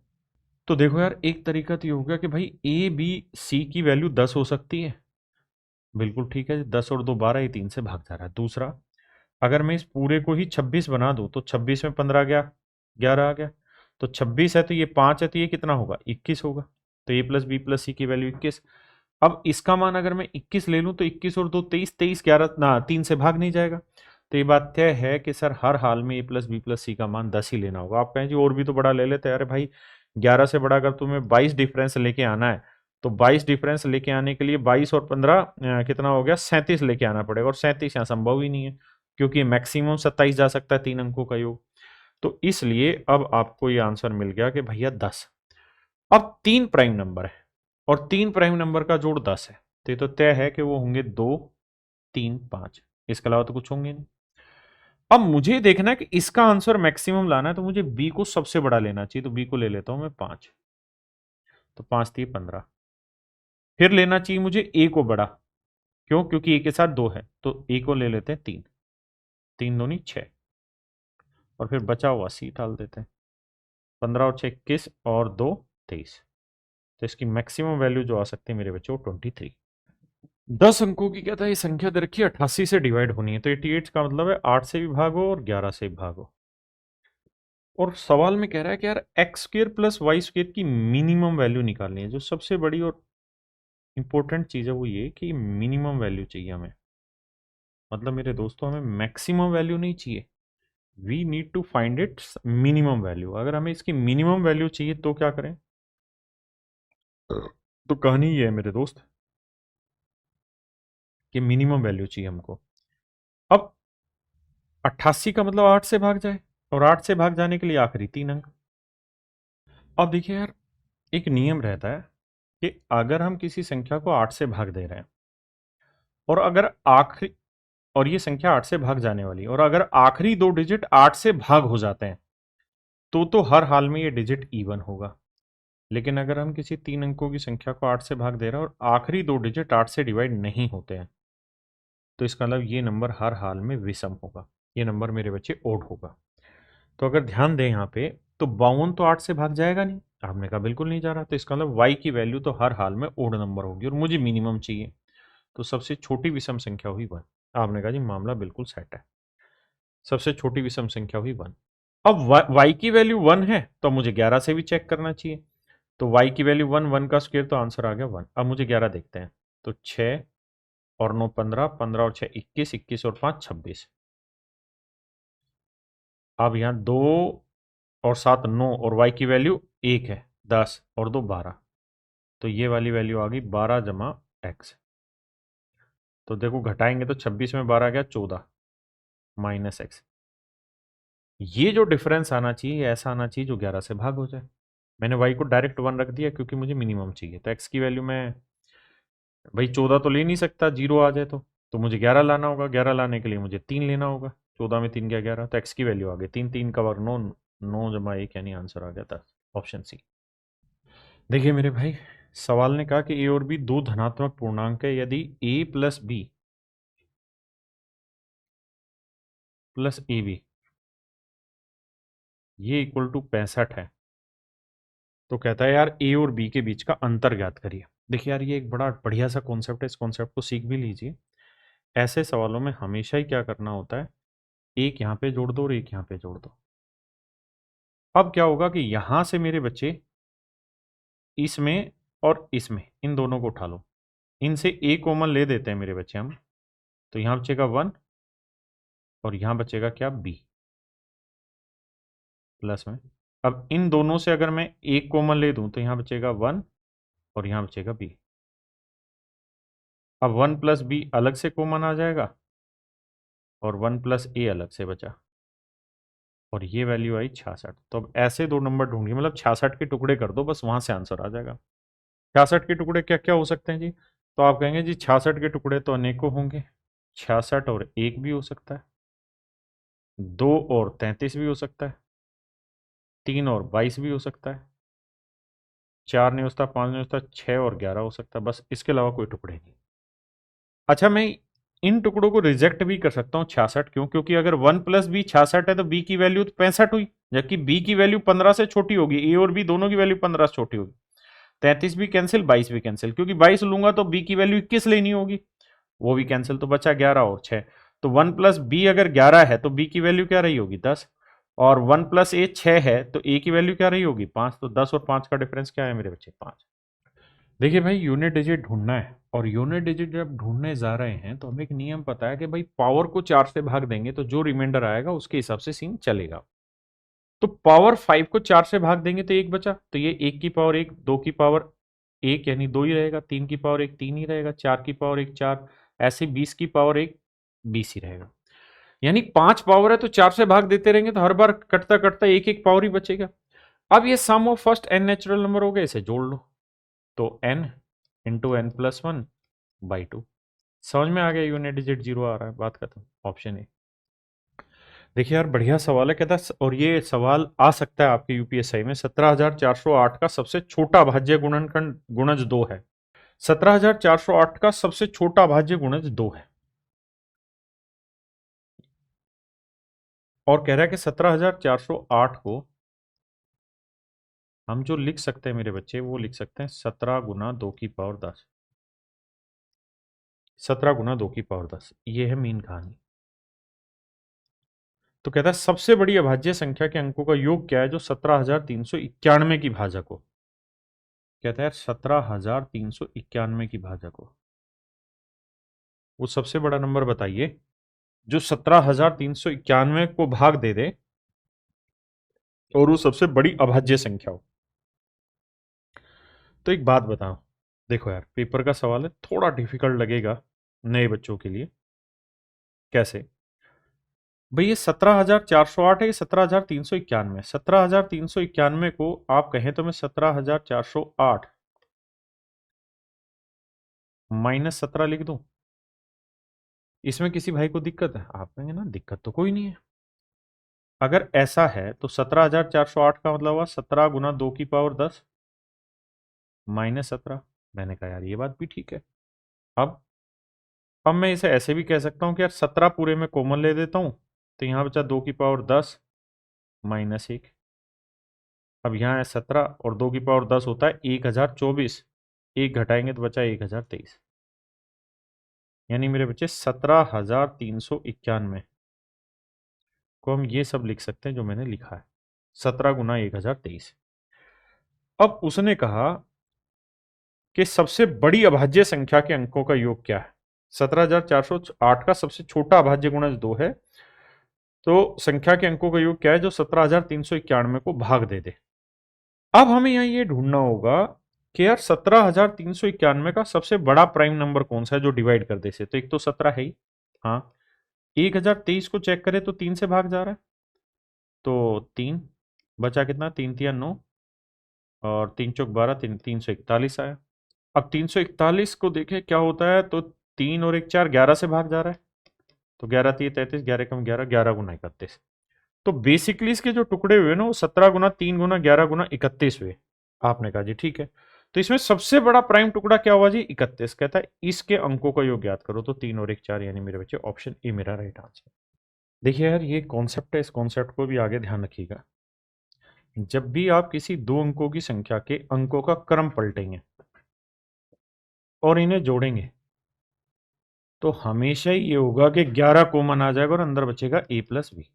तो देखो यार, एक तरीका तो ये हो गया कि भाई a b c की वैल्यू 10 हो सकती है, बिल्कुल ठीक है, 10 और 2 12, ये 3 से भाग जा रहा है। दूसरा, अगर मैं इस पूरे को ही 26 बना दूं, तो 26 में 15 गया, 11 आ गया, तो 26 है तो ये 5 है, तो ये कितना होगा, 21 होगा। तो a + b + c की वैल्यू 21। अब इसका मान अगर मैं 21 ले लूं, तो 21 और 2 23, 23 11 ना 3 से भाग नहीं जाएगा। तो ये बात तय है कि सर हर हाल में a + b + c का मान 10 ही लेना होगा। आप कहें जी और भी तो बड़ा ले लेते हैं, अरे भाई 11 से बड़ा अगर तुम्हें 22 डिफरेंस लेके आना है, तो 22 डिफरेंस लेके आने के लिए 22 और 15 कितना हो गया, 37 लेके आना पड़ेगा, और 37 यहाँ संभव ही नहीं है, क्योंकि मैक्सिमम 27 जा सकता है 3 अंकों का योग। तो इसलिए अब आपको ये आंसर मिल गया कि भैया 10। अब 3 प्राइम नंबर है, और 3 प्राइम नंबर का जोड़ 10 है, तो ये तो तय है कि वो होंगे 2 3 5, इसके अलावा तो कुछ होंगे नहीं। अब मुझे देखना है कि इसका आंसर मैक्सिमम लाना है, तो मुझे बी को सबसे बड़ा लेना चाहिए, तो बी को ले लेता हूं मैं 5, तो 5 3 15। फिर लेना चाहिए मुझे ए को बड़ा, क्यों, क्योंकि ए के साथ 2 है, तो ए को ले लेते हैं 3, 3 दूनी 6, और फिर बचा हुआ सी डाल देते हैं। 15 और 6 21 और 2 23। तो इसकी मैक्सिमम वैल्यू जो आ सकती है मेरे बच्चे वो 23। 10 अंकों की कहता है ये संख्या दे रखी है 88 से डिवाइड होनी है, तो 88 का मतलब है 8 से भी भागो और 11 से भी भागो। और सवाल में कह रहा है कि यार X square plus Y square की मिनिमम वैल्यू निकालनी है। जो सबसे बड़ी और इंपॉर्टेंट चीज़ है वो ये कि मिनिमम वैल्यू चाहिए हमें। मतलब मेरे दोस्तों हमें मैक्सिमम वैल्यू नहीं चाहिए, we need to find it minimum value. अगर हमें इसकी मिनिमम वैल्यू चाहिए तो क्या करें? तो कहानी ये है मेरे दोस्त कि मिनिमम वैल्यू चाहिए हमको। अब 88 का मतलब 8 से भाग जाए, और 8 से भाग जाने के लिए आखिरी 3 अंक। अब देखिए यार, एक नियम रहता है कि अगर हम किसी संख्या को 8 से भाग दे रहे हैं और अगर आखिरी, और ये संख्या 8 से भाग जाने वाली है, और अगर आखिरी 2 डिजिट 8 से भाग हो जाते हैं तो हर हाल में ये डिजिट इवन होगा। लेकिन अगर हम किसी 3 अंकों की संख्या को 8 से भाग दे रहे हैं और आखिरी 2 डिजिट 8 से डिवाइड नहीं होते हैं, तो इसका मतलब ये नंबर हर हाल में विषम होगा, ये नंबर मेरे बच्चे ओड होगा। तो अगर ध्यान दें यहाँ पे, तो 52 तो 8 से भाग जाएगा नहीं, आपने कहा बिल्कुल नहीं जा रहा, तो इसका मतलब y की वैल्यू तो हर हाल में ओड नंबर होगी और मुझे मिनिमम चाहिए, तो सबसे छोटी विषम संख्या हुई 1। आपने कहा जी मामला बिल्कुल सेट है, सबसे छोटी विषम संख्या हुई 1। अब y की वैल्यू 1 है तो मुझे 11 से भी चेक करना चाहिए, तो y की वैल्यू 1, 1 का स्क्वायर तो आंसर आ गया 1। अब मुझे 11 देखते हैं, तो 6 और 9 15, 15 और 6 21, 21 और 5 26। अब यहाँ 2 और 7 9, और y की वैल्यू 1 है 10 और 2 12, तो ये वाली वैल्यू आ गई 12 जमा एक्स। तो देखो घटाएंगे तो 26 में 12 गया 14 माइनस एक्स। ये जो डिफरेंस आना चाहिए ऐसा आना चाहिए जो 11 से भाग हो जाए। मैंने y को डायरेक्ट 1 रख दिया क्योंकि मुझे मिनिमम चाहिए, तो x की वैल्यू में भाई 14 तो ले नहीं सकता, 0 आ जाए तो मुझे 11 लाना होगा, 11 लाने के लिए मुझे 3 लेना होगा, 14 में 3 गया 11, तो x की वैल्यू आ गई 3, 3 का वर्ग 9, 9 जमा 1 यानी आंसर आ गया 10, ऑप्शन सी। देखिए मेरे भाई, सवाल ने कहा कि a और b दो धनात्मक पूर्णांक है, यदि a plus b plus A B ये इक्वल टू 65 है, तो कहता है यार ए और बी के बीच का अंतर ज्ञात करिए। देखिए यार, ये एक बड़ा बढ़िया सा कॉन्सेप्ट है, इस कॉन्सेप्ट को सीख भी लीजिए। ऐसे सवालों में हमेशा ही क्या करना होता है, एक यहाँ पे जोड़ दो और एक यहाँ पे जोड़ दो। अब क्या होगा कि यहां से मेरे बच्चे इसमें और इसमें इन दोनों को उठा लो, इनसे ए कॉमन ले देते हैं मेरे बच्चे हम, तो यहाँ बचेगा 1 और यहाँ बचेगा क्या बी प्लस में। अब इन दोनों से अगर मैं एक कॉमन ले दूं तो यहाँ बचेगा 1 और यहाँ बचेगा बी। अब 1 प्लस बी अलग से कॉमन आ जाएगा और 1 प्लस ए अलग से बचा, और ये वैल्यू आई 66। तो अब ऐसे दो नंबर ढूंढिए, मतलब 66 के टुकड़े कर दो बस, वहां से आंसर आ जाएगा। 66 के टुकड़े क्या क्या हो सकते हैं जी? तो आप कहेंगे जी 66 के टुकड़े तो अनेकों होंगे, 66 और 1 भी हो सकता है, 2 और 33 भी हो सकता है, 3 और 22 भी हो सकता है, 4 नहीं हो सकता, 5 नहीं हो सकता, 6 और 11 हो सकता है, बस इसके अलावा कोई टुकड़े नहीं। अच्छा, मैं इन टुकड़ों को रिजेक्ट भी कर सकता हूँ 66, क्यों? क्योंकि अगर 1 प्लस बी 66 है तो बी की वैल्यू तो 65 हुई, जबकि बी की वैल्यू 15 से छोटी होगी, ए और बी दोनों की वैल्यू 15 से छोटी होगी। 33 भी कैंसिल, 22 भी कैंसिल, क्योंकि 22 लूंगा तो बी की वैल्यू 21 लेनी होगी, वो भी कैंसिल, तो बचा 11 और 6। तो 1 प्लस बी अगर 11 है तो बी की वैल्यू क्या रही होगी 10, और 1 प्लस ए 6 है तो ए की वैल्यू क्या रही होगी 5, तो 10 और 5 का डिफरेंस क्या है मेरे बच्चे 5। देखिए भाई, यूनिट डिजिट ढूंढना है, और यूनिट डिजिट जब ढूंढने जा रहे हैं तो हमें एक नियम पता है कि भाई पावर को 4 से भाग देंगे तो जो रिमाइंडर आएगा उसके हिसाब से सीन चलेगा। तो पावर 5 को 4 से भाग देंगे तो 1 बचा, तो ये 1 की पावर 1, 2 की पावर 1 यानी 2 ही रहेगा, 3 की पावर 1 3 ही रहेगा, 4 की पावर 1 4, ऐसे 20 की पावर 1 20 ही रहेगा। यानी 5 पावर है तो 4 से भाग देते रहेंगे तो हर बार कटता कटता एक एक पावर ही बचेगा। अब ये sum of first n natural number हो गए, इसे जोड़ लो, तो n into n plus 1 by 2। समझ में आ गया, यूनिट डिजिट 0 आ रहा है, बात खत्म, ऑप्शन ए। देखिए यार, बढ़िया सवाल है, कहता है, और ये सवाल आ सकता है आपके यूपीएससी में, 17,408 का सबसे छोटा भाज्य गुणनखंड गुणज 2 है। 17,408 का सबसे छोटा भाज्य गुणज 2 है, और कह रहा है कि 17,408 को हम जो लिख सकते हैं मेरे बच्चे, वो लिख सकते हैं 17 गुना 2 की पावर 10। 17 गुना 2 की पावर 10, ये है मेन कहानी। तो कहता है सबसे बड़ी अभाज्य संख्या के अंकों का योग क्या है जो 17,391 की भाजक हो। कहता है 17,391 की भाजक हो। वो सबसे बड़ा नंबर बताइए जो 17,391 को भाग दे दे और वो सबसे बड़ी अभाज्य संख्या हो। तो एक बात बताओ, देखो यार, पेपर का सवाल है, थोड़ा डिफिकल्ट लगेगा नए बच्चों के लिए। कैसे भाई, ये 17,408 है, ये 17,391। 17,391 को आप कहें तो मैं 17,408 माइनस 17 लिख दूं। इसमें किसी भाई को दिक्कत है? आप कहेंगे ना दिक्कत तो कोई नहीं है। अगर ऐसा है तो 17,408 का मतलब हुआ 17 गुना 2 की पावर 10 माइनस 17। मैंने कहा यार ये बात भी ठीक है। अब अब मैं इसे ऐसे भी कह सकता हूं कि यार 17 पूरे में कॉमन ले देता हूं, तो यहां बचा 2 की पावर 10 माइनस 1। अब यहाँ है 17 और 2 की पावर 10 होता है 1024। एक घटाएंगे तो बचा 1023। यानी मेरे बच्चे 17,391 को हम ये सब लिख सकते हैं जो मैंने लिखा है, 17 गुना 1023। अब उसने कहा कि सबसे बड़ी अभाज्य संख्या के अंकों का योग क्या है। 17,408 का सबसे छोटा अभाज्य गुणज 2 है, तो संख्या के अंकों का योग क्या है जो 17,391 को भाग दे दे। अब हमें यहां ये ढूंढना होगा कि यार 17,391 का सबसे बड़ा प्राइम नंबर कौन सा है जो डिवाइड कर दे से। तो एक तो 17 है ही, हाँ। 1023 को चेक करें तो 3 से भाग जा रहा है, तो 3 बचा कितना, 3 तिया 9 और 3 चौक 12, 341 आया। अब 341 को देखें क्या होता है, तो 3 और 1 4, 11 से भाग जा रहा है, तो 11 3 33, 11 कम 11, 11 गुना 31। तो बेसिकली इसके जो टुकड़े हुए ना वो 17 गुना 3 गुना 11 गुना 31 हुए। आपने कहा जी ठीक है, तो इसमें सबसे बड़ा प्राइम टुकड़ा क्या हुआ जी, 31। कहता है इसके अंकों का योग याद करो, तो 3 और 1 4, यानी मेरे बच्चे ऑप्शन ए मेरा राइट आंसर। देखिए यार ये कॉन्सेप्ट है, इस कॉन्सेप्ट को भी आगे ध्यान रखिएगा। जब भी आप किसी दो अंकों की संख्या के अंकों का क्रम पलटेंगे और इन्हें जोड़ेंगे तो हमेशा ही ये होगा कि 11 कॉमन आ जाएगा और अंदर बचेगा a प्लस बी।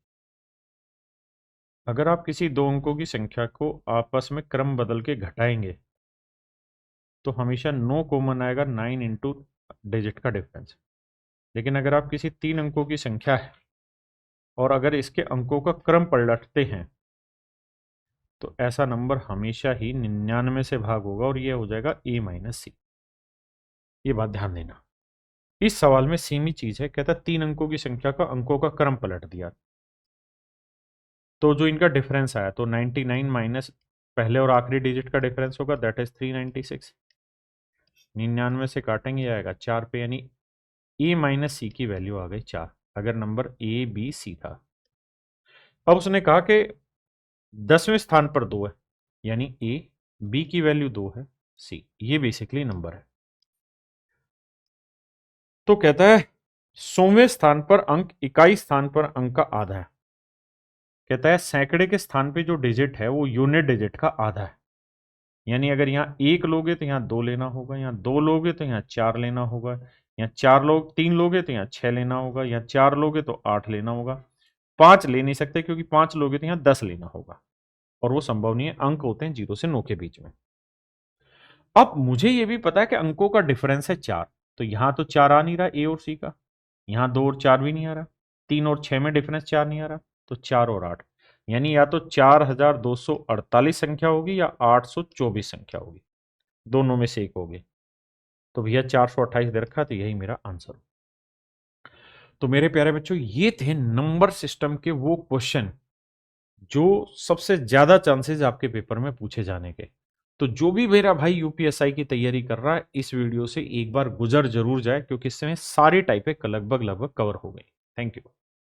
अगर आप किसी दो अंकों की संख्या को आपस में क्रम बदल के घटाएंगे तो हमेशा 9 कॉमन आएगा, 9 इंटू डिजिट का डिफरेंस। लेकिन अगर आप किसी 3 अंकों की संख्या है और अगर इसके अंकों का क्रम पलटते हैं तो ऐसा नंबर हमेशा ही 99 से भाग होगा और यह हो जाएगा a माइनस सी। ये बात ध्यान देना। इस सवाल में सेम ही चीज है, कहता 3 अंकों की संख्या का अंकों का क्रम पलट दिया तो जो इनका डिफरेंस आया तो 99 माइनस पहले और आखिरी डिजिट का डिफरेंस होगा, दैट इज 396। 99 से काटेंगे आएगा 4 पे, यानी ए माइनस सी की वैल्यू आ गई 4, अगर नंबर ए बी सी था। अब उसने कहा कि 10वें स्थान पर 2 है, यानी ए, बी की वैल्यू 2 है, सी, ये बेसिकली नंबर है। तो कहता है 100वें स्थान पर अंक इकाई स्थान पर अंक का आधा है। कहता है सैकड़े के स्थान पे जो डिजिट है वो यूनिट डिजिट का आधा है, यानी अगर यहाँ 1 लोगे तो यहाँ 2 लेना होगा, यहाँ 2 लोगे तो यहाँ 4 लेना होगा, यहाँ 3 लोगे तो यहाँ 6 लेना होगा, यहाँ 4 लोगे तो 8 लेना होगा। 5 ले नहीं सकते क्योंकि 5 लोगे तो यहाँ 10 लेना होगा, और वो संभव नहीं है, अंक होते हैं 0 से 9 के बीच में। अब मुझे ये भी पता है कि अंकों का डिफरेंस है 4, तो यहाँ तो 4 आ नहीं रहा ए और सी का, यहाँ 2 और 4 भी नहीं आ रहा, 3 और 6 में डिफरेंस 4 नहीं आ रहा, तो 4 और 8, यानी या तो 4,248 संख्या होगी या 824 संख्या होगी, दोनों में से एक होगी। तो भैया 428 दे रखा, तो यही मेरा आंसर। तो मेरे प्यारे बच्चों ये थे नंबर सिस्टम के वो क्वेश्चन जो सबसे ज्यादा चांसेस आपके पेपर में पूछे जाने के। तो जो भी मेरा भाई यूपीएसआई की तैयारी कर रहा है इस वीडियो से एक बार गुजर जरूर जाए, क्योंकि इसमें सारी टाइपें लगभग कवर हो गई। Thank you.